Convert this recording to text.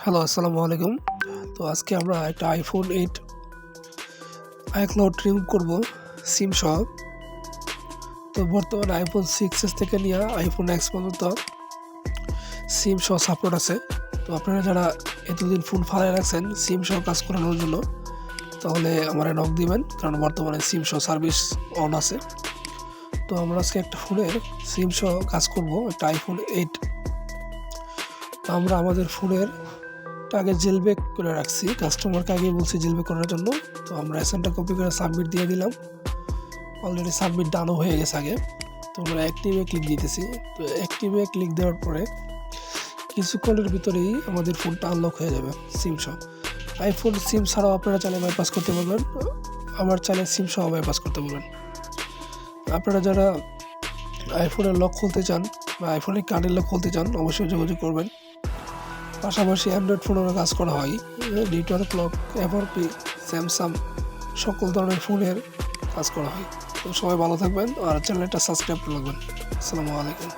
Hello, আসসালামু আলাইকুম। তো আজকে আমরা একটা iPhone 8 iCloud রিমুভ করব সিম সহ। তো বর্তমানে iPhone 6s থেকে নিয়ে iPhone X পর্যন্ত সিম সহ সাপোর্ট আছে। তো আপনারা যারা এতদিন ফোন ফালায় রাখছেন সিম সহ কাজ করানোর জন্য, তাহলে আমারে নক দিবেন, কারণ বর্তমানে সিম সহ সার্ভিস অন আছে। তো আমরা আজকে একটা ফোনের সিম সহ কাজ করব, একটা iPhone 8। তো আমরা আমাদের ফোনের আগে জেলবেক করে রাখছি, কাস্টমারকে আগে বলছি জেলবেক করার জন্য। তো আমরা এসএনটা কপি করে সাবমিট দিয়ে দিলাম। অলরেডি সাবমিট ডানও হয়ে গেছে আগে। তো আমরা অ্যাক্টিভে ক্লিক দিতেছি। তো অ্যাক্টিভে ক্লিক দেওয়ার পরে কিছুক্ষণের ভিতরেই আমাদের ফোনটা আনলক হয়ে যাবে সিম সহ। আইফোন সিম ছাড়াও আপনারা চাইলে বাইপাস করতে পারবেন, আবার চাইলে সিম সহ বাইপাস করতে পারবেন। আপনারা যারা আইফোনের লক খুলতে চান বা আইফোনের কার্ডের লক খুলতে চান, অবশ্যই যোগাযোগ করবেন। পাশাপাশি অ্যান্ড্রয়েড ফোনেরও কাজ করা হয়, নেটওয়ার্ক লক, এভারপি, স্যামসাং সকল ধরনের ফোনের কাজ করা হয়। তো সবাই ভালো থাকবেন আর চ্যানেলটা সাবস্ক্রাইব করে রাখবেন। আসসালামু আলাইকুম।